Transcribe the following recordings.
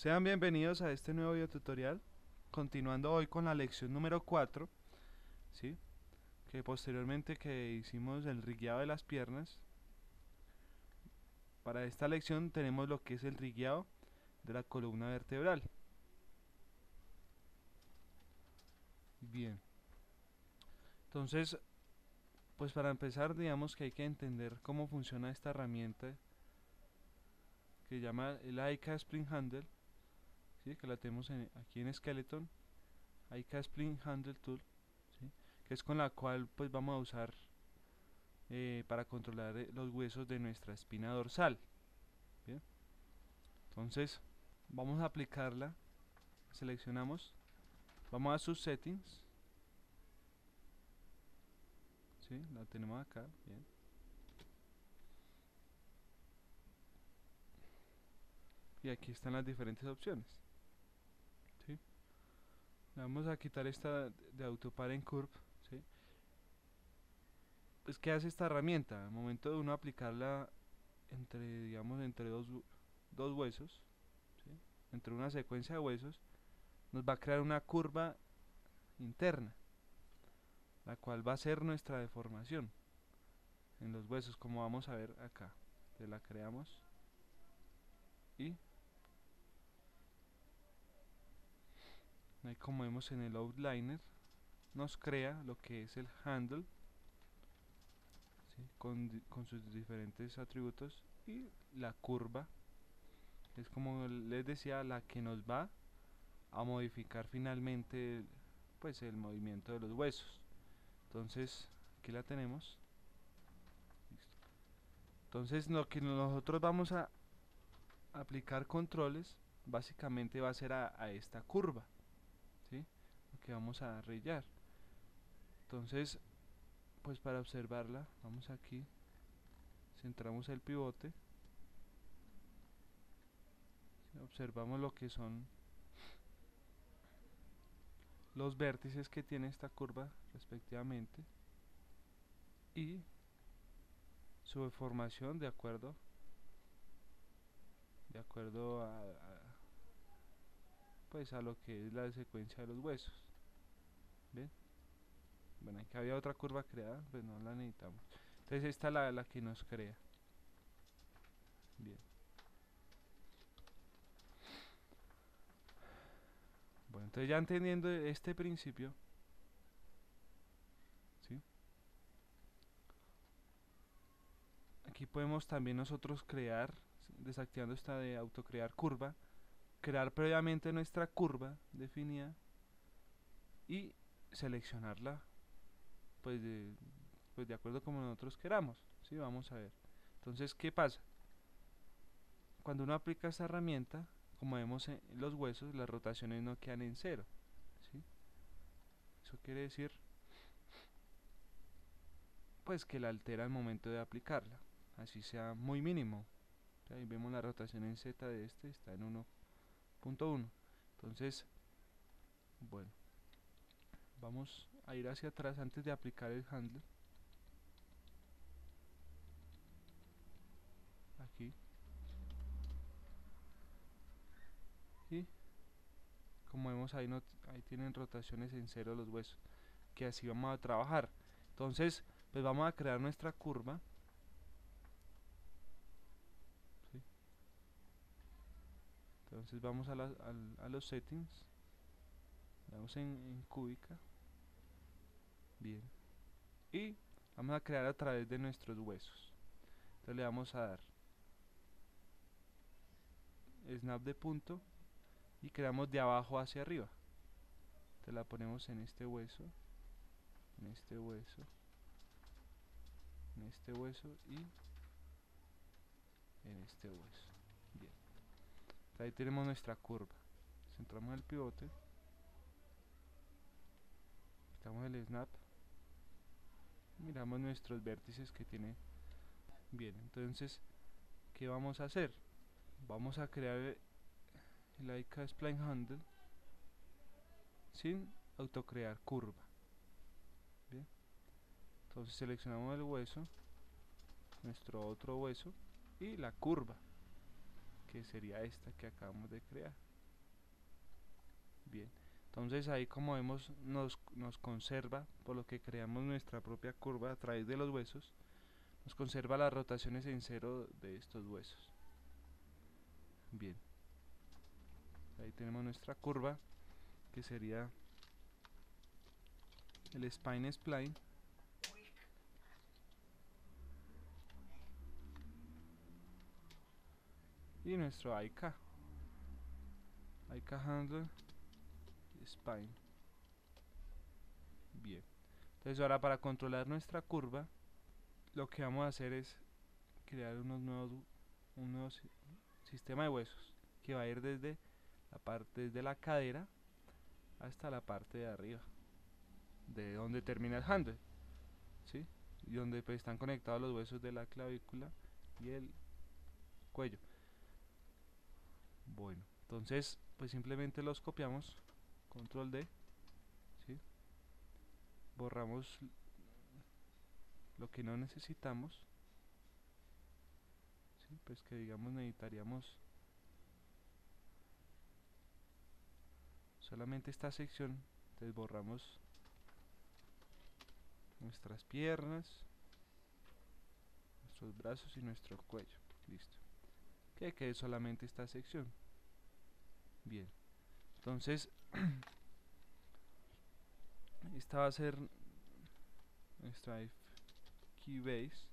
Sean bienvenidos a este nuevo video tutorial, continuando hoy con la lección número 4, ¿sí? Que posteriormente que hicimos el rigueado de las piernas, para esta lección tenemos lo que es el rigueado de la columna vertebral. Bien, entonces, pues para empezar, digamos que hay que entender cómo funciona esta herramienta que se llama el IK Spring Handle, ¿sí? Que la tenemos aquí en Skeleton, IK Spring Handle Tool, ¿sí? Que es con la cual pues vamos a usar para controlar los huesos de nuestra espina dorsal. Bien, entonces vamos a aplicarla, seleccionamos, vamos a sus settings, ¿sí? La tenemos acá, bien, y aquí están las diferentes opciones, ¿sí? Vamos a quitar esta de auto parent curve, ¿sí? Pues ¿qué hace esta herramienta? Al momento de uno aplicarla entre, digamos, entre dos huesos, ¿sí? Entre una secuencia de huesos, nos va a crear una curva interna, la cual va a ser nuestra deformación en los huesos, como vamos a ver acá. Entonces la creamos y ahí, como vemos en el outliner, nos crea lo que es el handle, ¿sí? Con sus diferentes atributos, y la curva es, como les decía, la que nos va a modificar finalmente pues el movimiento de los huesos. Entonces aquí la tenemos. Listo. Entonces lo que nosotros vamos a aplicar controles básicamente va a ser a esta curva, ¿sí? Lo que vamos a rillar. Entonces, pues para observarla, vamos aquí, centramos el pivote, ¿sí? Observamos lo que son los vértices que tiene esta curva respectivamente y su deformación de acuerdo pues a lo que es la secuencia de los huesos. ¿Bien? Bueno, aquí había otra curva creada, pues no la necesitamos. Entonces esta es la que nos crea. Bien. Bueno, entonces ya entendiendo este principio, ¿sí? Aquí podemos también nosotros crear, desactivando esta de autocrear curva, crear previamente nuestra curva definida y seleccionarla pues de acuerdo como nosotros queramos, ¿sí? Vamos a ver. Entonces, ¿qué pasa? Cuando uno aplica esta herramienta, como vemos en los huesos, las rotaciones no quedan en cero, ¿sí? Eso quiere decir pues que la altera al momento de aplicarla, así sea muy mínimo. Ahí vemos la rotación en Z de este, está en 1.1. Entonces, bueno, vamos a ir hacia atrás antes de aplicar el handle. Aquí. Y como vemos ahí, no, ahí tienen rotaciones en cero los huesos, que así vamos a trabajar. Entonces, pues vamos a crear nuestra curva, ¿sí? Entonces vamos a los settings, vamos en cúbica, bien, y vamos a crear a través de nuestros huesos. Entonces le vamos a dar snap de punto y creamos de abajo hacia arriba. Entonces la ponemos en este hueso, en este hueso, en este hueso y en este hueso. Bien, entonces ahí tenemos nuestra curva. Centramos el pivote, quitamos el snap, miramos nuestros vértices que tiene. Bien, entonces, ¿qué vamos a hacer? Vamos a crear el IK Spline Handle sin autocrear curva. Bien, entonces seleccionamos el hueso, nuestro otro hueso y la curva, que sería esta que acabamos de crear. Bien, entonces ahí como vemos nos conserva, por lo que creamos nuestra propia curva a través de los huesos, nos conserva las rotaciones en cero de estos huesos. Bien, ahí tenemos nuestra curva, que sería el spine spline, y nuestro IK handle spine. Bien, entonces ahora para controlar nuestra curva, lo que vamos a hacer es crear un nuevo sistema de huesos que va a ir desde la cadera hasta la parte de arriba, de donde termina el handle, ¿sí? Y donde pues están conectados los huesos de la clavícula y el cuello. Bueno, entonces pues simplemente los copiamos, control D, ¿sí? Borramos lo que no necesitamos, ¿sí? Pues que digamos necesitaríamos solamente esta sección, entonces borramos nuestras piernas, nuestros brazos y nuestro cuello. Listo, que quede solamente esta sección. Bien, entonces esta va a ser nuestra Keybase,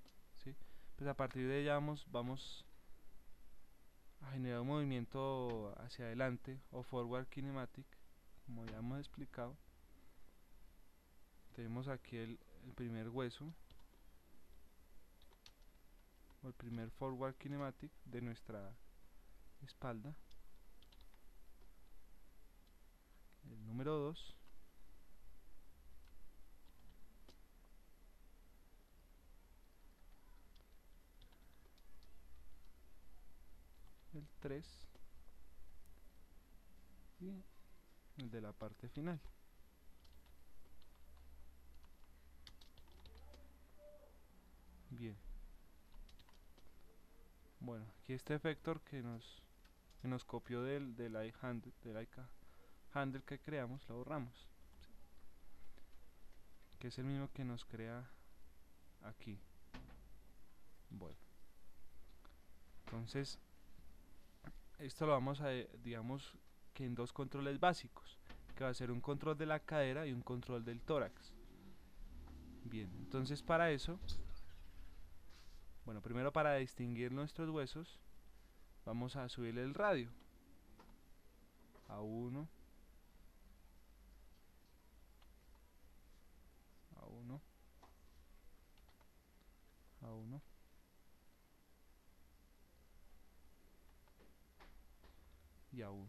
¿sí? Pues a partir de ella vamos a generar un movimiento hacia adelante o forward kinematic, como ya hemos explicado. Tenemos aquí el primer hueso o el primer forward kinematic de nuestra espalda, el número 2, el 3 y el de la parte final. Bien, bueno, aquí este efector que nos copió del IK handle que creamos, lo borramos, que es el mismo que nos crea aquí. Bueno, entonces esto lo vamos a, digamos que en dos controles básicos, que va a ser un control de la cadera y un control del tórax. Bien, entonces para eso, bueno, primero para distinguir nuestros huesos, vamos a subirle el radio a 1, a 1, a 1 y a 1.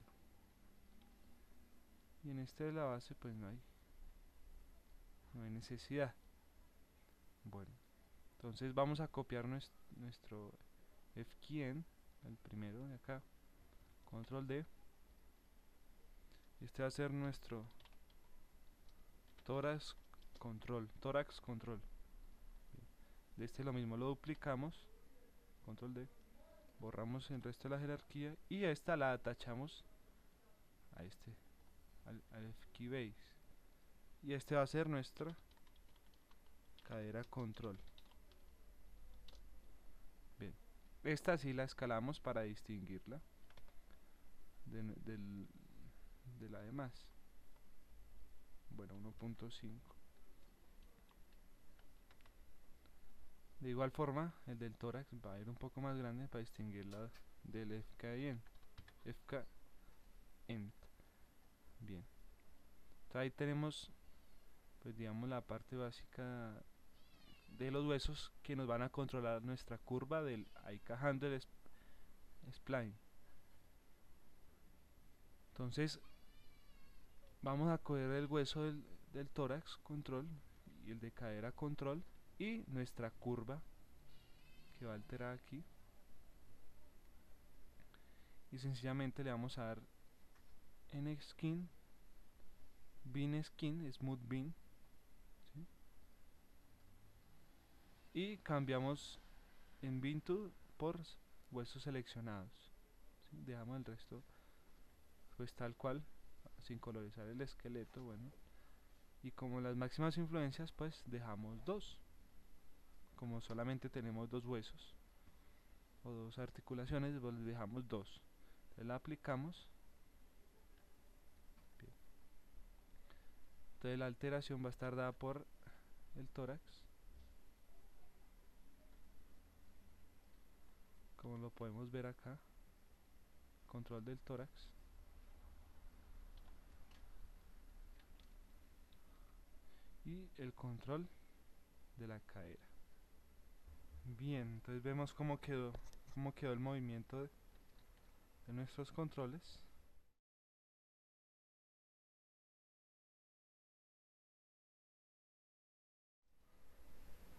Y en este de la base pues no hay necesidad. Bueno, entonces vamos a copiar nuestro FKN, el primero de acá, control D. Este va a ser nuestro tórax control. De este lo mismo lo duplicamos, control D, borramos el resto de la jerarquía y a esta la atachamos a al Keybase. Y este va a ser nuestra cadera control. Bien, esta sí la escalamos para distinguirla de la demás. Bueno, 1.5. De igual forma, el del tórax va a ir un poco más grande para distinguirla del FKN. Bien, entonces ahí tenemos, pues digamos, la parte básica de los huesos que nos van a controlar nuestra curva del IK handle spline. Entonces vamos a coger el hueso del tórax control y el de cadera control y nuestra curva que va a alterar aquí, y sencillamente le vamos a dar en skin, bin skin, smooth bin, ¿sí? Y cambiamos en bin to por huesos seleccionados, ¿sí? Dejamos el resto pues tal cual, sin colorizar el esqueleto, bueno. Y como las máximas influencias, pues dejamos 2. Como solamente tenemos 2 huesos o 2 articulaciones, pues dejamos 2. Entonces la aplicamos. Bien. Entonces la alteración va a estar dada por el tórax, como lo podemos ver acá. Control del tórax. Y el control de la cadera. Bien, entonces vemos cómo quedó el movimiento de nuestros controles.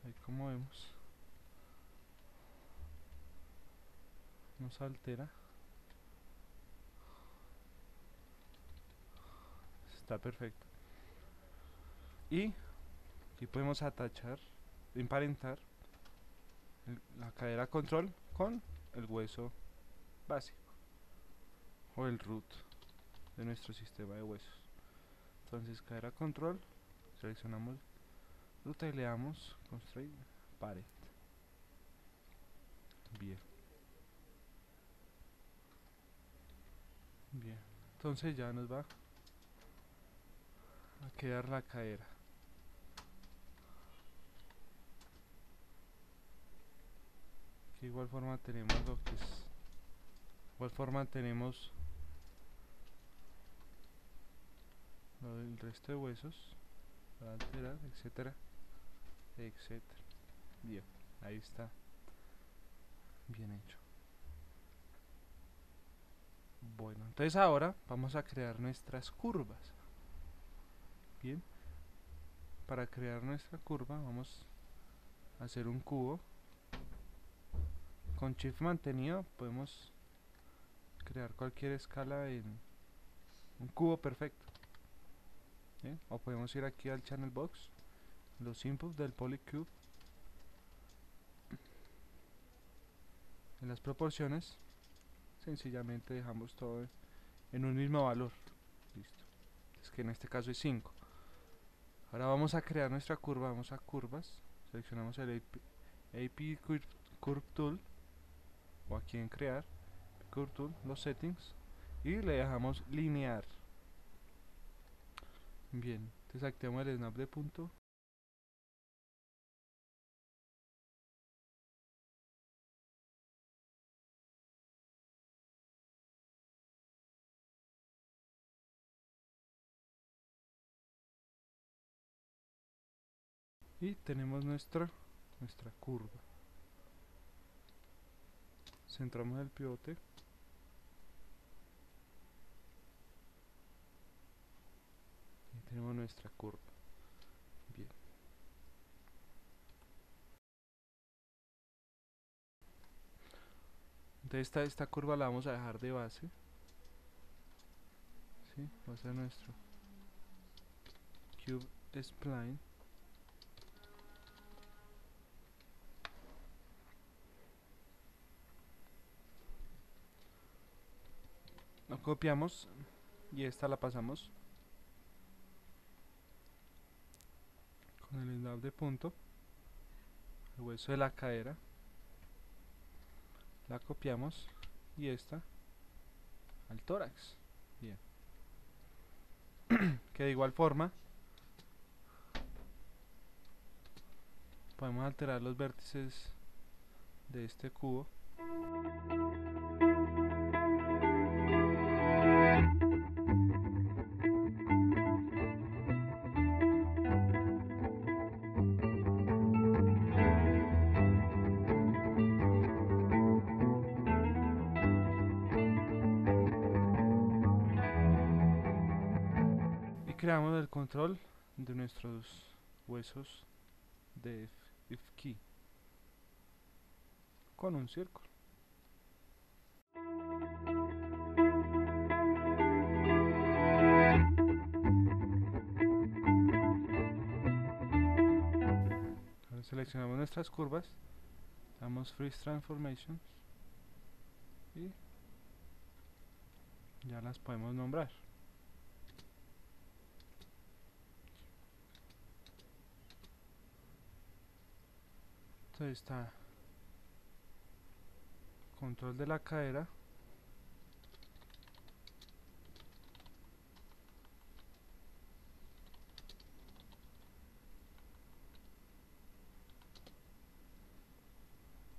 Ahí como vemos, nos altera. Está perfecto. Y aquí podemos atachar, emparentar la cadera control con el hueso básico o el root de nuestro sistema de huesos. Entonces cadera control, seleccionamos ruta y le damos constraint parent. Bien. Bien. Entonces ya nos va a quedar la cadera. De igual forma tenemos lo que es, de igual forma tenemos el resto de huesos para alterar, etcétera, etcétera. Bien, ahí está, bien hecho. Bueno, entonces ahora vamos a crear nuestras curvas. Bien, para crear nuestra curva vamos a hacer un cubo. Con Shift mantenido podemos crear cualquier escala en un cubo perfecto. ¿Bien? O podemos ir aquí al Channel Box, los inputs del Polycube, en las proporciones, sencillamente dejamos todo en un mismo valor. Listo. Es que en este caso es 5. Ahora vamos a crear nuestra curva, vamos a curvas, seleccionamos el AP Curve Tool, o aquí en crear, Curve Tool, los settings, y le dejamos linear. Bien, entonces activamos el snap de punto. Y tenemos nuestra curva. Centramos el pivote. Y tenemos nuestra curva. Bien. Entonces esta curva la vamos a dejar de base. ¿Sí? Va a ser nuestro Cube Spline. Lo copiamos y esta la pasamos con el snap de punto, el hueso de la cadera, la copiamos y esta al tórax. Bien. Que de igual forma podemos alterar los vértices de este cubo. Y creamos el control de nuestros huesos de if key con un círculo. Ahora seleccionamos nuestras curvas, damos Freeze Transformations y ya las podemos nombrar. Entonces está control de la cadera,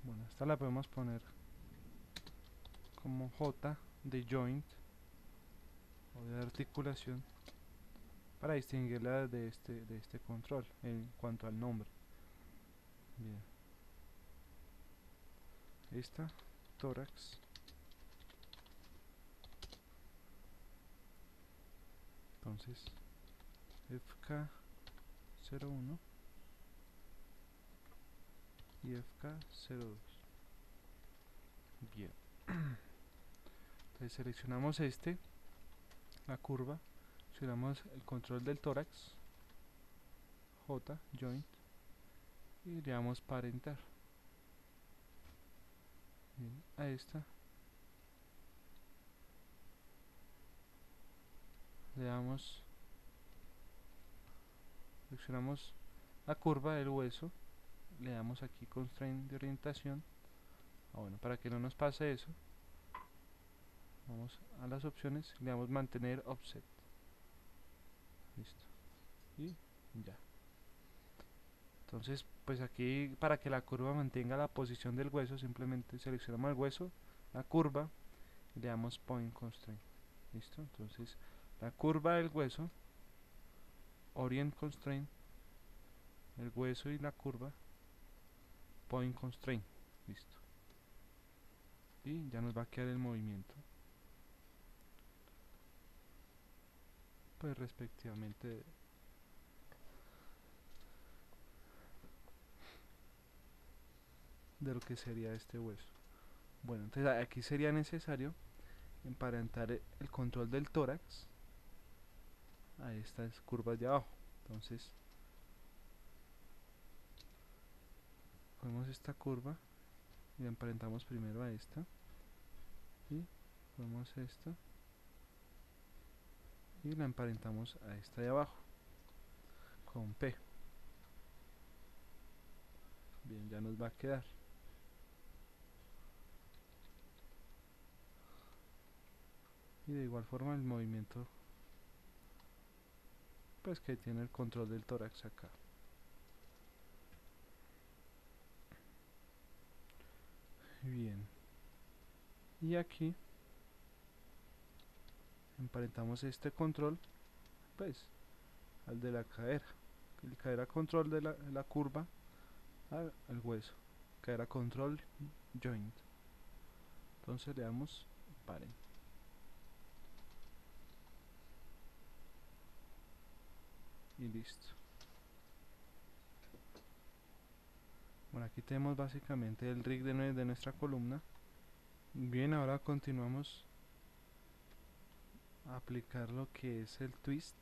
bueno, esta la podemos poner como J de joint o de articulación para distinguirla de este control en cuanto al nombre. Bien, esta tórax, entonces FK01 y FK02. Bien, entonces seleccionamos la curva, seleccionamos el control del tórax, J, joint, y le damos parentar. Bien, a esta le damos, seleccionamos la curva del hueso, le damos aquí constraint de orientación. Bueno, para que no nos pase eso, vamos a las opciones, le damos mantener offset. Listo. Y ya. Entonces, pues aquí para que la curva mantenga la posición del hueso, simplemente seleccionamos el hueso, la curva, y le damos point constraint. Listo. Entonces, la curva del hueso, orient constraint, el hueso y la curva, point constraint. Listo. Y ya nos va a quedar el movimiento, pues respectivamente de lo que sería este hueso. Bueno, entonces aquí sería necesario emparentar el control del tórax a estas curvas de abajo. Entonces cogemos esta curva y la emparentamos primero a esta, y cogemos esta y la emparentamos a esta de abajo con P. Bien, ya nos va a quedar. Y de igual forma el movimiento, pues que tiene el control del tórax acá. Bien, y aquí emparentamos este control pues al de la cadera, el cadera control de la curva al hueso, cadera control joint. Entonces le damos parent y listo. Bueno, aquí tenemos básicamente el rig de nuestra columna. Bien, ahora continuamos a aplicar lo que es el twist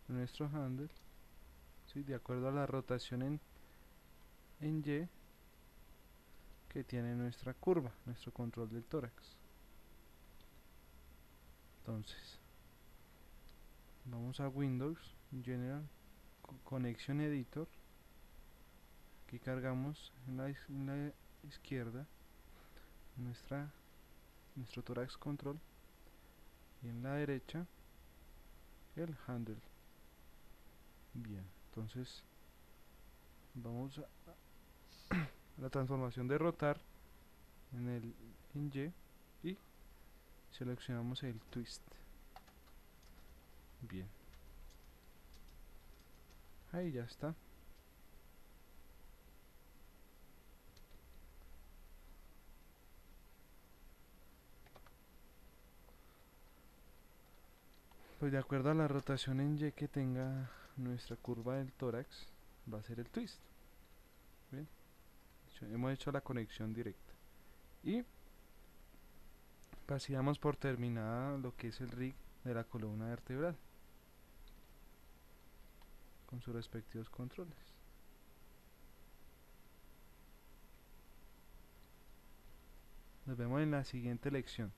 de nuestro handle, ¿sí? De acuerdo a la rotación en Y que tiene nuestra curva, nuestro control del tórax. Entonces vamos a Windows, General, Connection Editor. Aquí cargamos en la izquierda nuestro tórax control y en la derecha el handle. Bien, entonces vamos a la transformación de rotar en Y y seleccionamos el twist. Bien, ahí ya está. Pues de acuerdo a la rotación en Y que tenga nuestra curva del tórax, va a ser el twist. Bien, hemos hecho la conexión directa y así damos por terminada lo que es el rig de la columna vertebral con sus respectivos controles. Nos vemos en la siguiente lección.